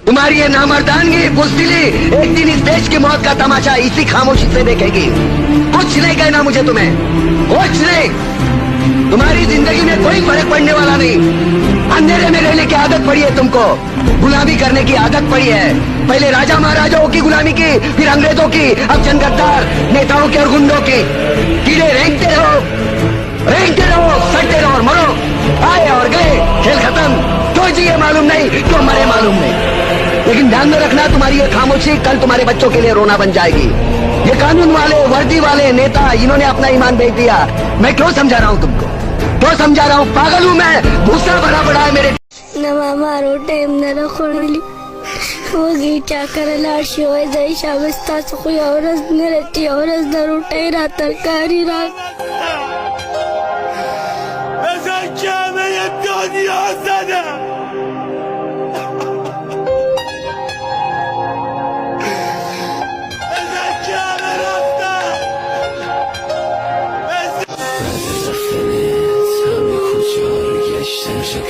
तुम्हारी ये नामर्दानगी बुज़दिली एक दिन इस देश की मौत का तमाशा इसी खामोशी से देखेगी। कुछ नहीं कहना मुझे तुम्हें, कुछ नहीं। तुम्हारी जिंदगी में कोई फर्क पड़ने वाला नहीं। अंधेरे में रहने की आदत पड़ी है तुमको, गुलामी करने की आदत पड़ी है। पहले राजा महाराजाओं की गुलामी की, फिर अंग्रेजों की, अब चंद गद्दार नेताओं के और गुंडों की। कीड़े रेंगते रहो, सड़ते रहो और मरो। आए और गए, खेल खत्म। क्यों जिए मालूम नहीं, क्यों मरे मालूम नहीं। लेकिन ध्यान में रखना, तुम्हारी ये खामोशी कल तुम्हारे बच्चों के लिए रोना बन जाएगी। ये कानून वाले, वर्दी वाले नेता, इन्होंने अपना ईमान बेच दिया। मैं क्यों समझा रहा हूँ तुमको, क्यों समझा रहा हूँ? पागल हूँ मैं, दूसरा भरा पड़ा है मेरे। मारो टाइम न खोली वो गीचा कर लाशी हो जाई शाबस्ता कोई औरत न रहती, औरत न रोटे रा तरकारी रा ऐसा क्या मैंने तो दिया दादा। ऐसा क्या मैं रास्ता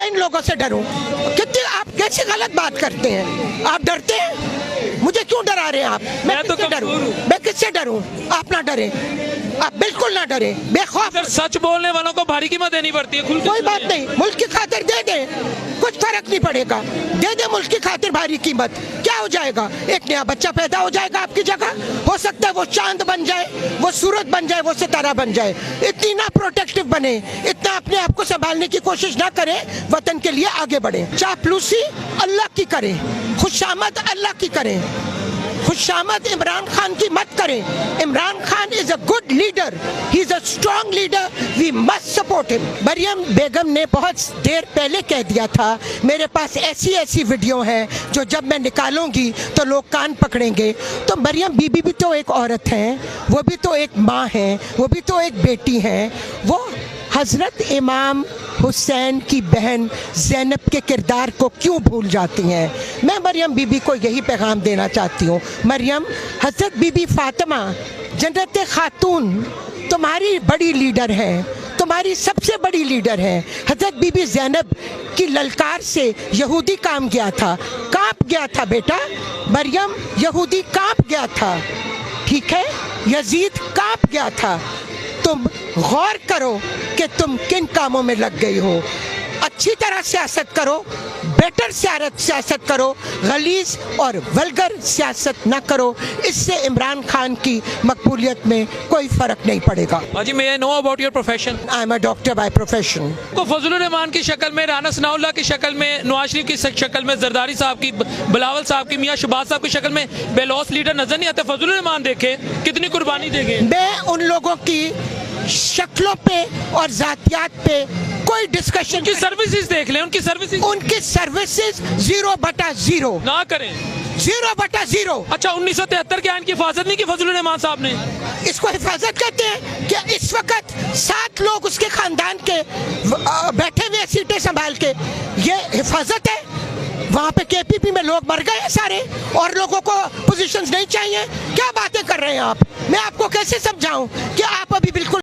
इन लोगों से डरूं? कितनी आप कैसे गलत बात करते हैं? आप डरते हैं? मुझे क्यों डरा रहे हैं आप? मैं किससे डरूं? मैं किससे डरूं? आप ना डरे, आप बिल्कुल ना डरे, बेखौफ। सच बोलने वालों को भारी कीमत देनी पड़ती है। कोई बात नहीं, मुल्क की खातिर दे दे, कुछ फर्क नहीं पड़ेगा। दे दे मुल्क की खातिर भारी कीमत, क्या हो जाएगा? एक नया बच्चा पैदा हो जाएगा आपकी जगह। हो सकता है वो चांद बन जाए, वो सूरज बन जाए, वो सितारा बन जाए। इतनी ना प्रोटेक्टिव बने, इतना अपने आप को संभालने की कोशिश ना करें, वतन के लिए आगे बढ़े। चापलूसी अल्लाह की करें, खुशामद अल्लाह की करें, खुशामद इमरान खान की मत करें। Imran Khan is a good leader, he is a strong leader, we must support him. Maryam Begum ने बहुत देर पहले कह दिया था, मेरे पास ऐसी वीडियो है जो जब मैं निकालूंगी तो लोग कान पकड़ेंगे। तो मरियम बीबी भी तो एक औरत है, वो भी तो एक माँ है, वो भी तो एक बेटी है। वो हजरत इमाम हुसैन की बहन ज़ैनब के किरदार को क्यों भूल जाती हैं? मैं मरियम बीबी को यही पैगाम देना चाहती हूँ। मरियम, हजरत बीबी फातिमा जन्नत खातून तुम्हारी बड़ी लीडर है, तुम्हारी सबसे बड़ी लीडर है। हजरत बीबी ज़ैनब की ललकार से यहूदी कांप गया था, कांप गया था बेटा। मरियम, यहूदी कांप गया था, ठीक है, यजीद कांप गया था। तुम गौर करो कि तुम किन कामों में लग गई हो। अच्छी तरह सियासत करो, बेटर सियासत करो, गलीज और वल्गर सियासत ना करो। इससे इमरान खान की मकबूलियत में कोई फर्क नहीं पड़ेगा। जी, may I know about your profession? I am a doctor by profession. को फजलुर रहमान की शक्ल में, राना सनाउल्लाह की शक्ल में, नवाज शरीफ की शक्ल में, जरदारी साहब की, बिलावल साहब की, मियां शहबाज साहब की शक्ल में बेलौस लीडर नजर नहीं आते। फजलुर रहमान देखे कितनी कुर्बानी देंगे। मैं उन लोगों की शक्लों पे और जातियात पे कोई डिस्कशन, उनकी सर्विसेज देख लें, उनकी सर्विसेज 0/0 ना करें, 0/0। अच्छा, 1973 के आइन की हिफाजत नहीं की फजलुर रहमान साहब ने? इसको हिफाजत कहते हैं कि इस वक्त 7 लोग उसके खानदान के बैठे हुए सीटें संभाल के, ये हिफाजत है? वहाँ पे केपीपी में लोग मर गए सारे और लोगों को पोजीशंस नहीं चाहिए? क्या बातें कर रहे हैं आप? मैं आपको कैसे समझाऊं कि आप अभी बिल्कुल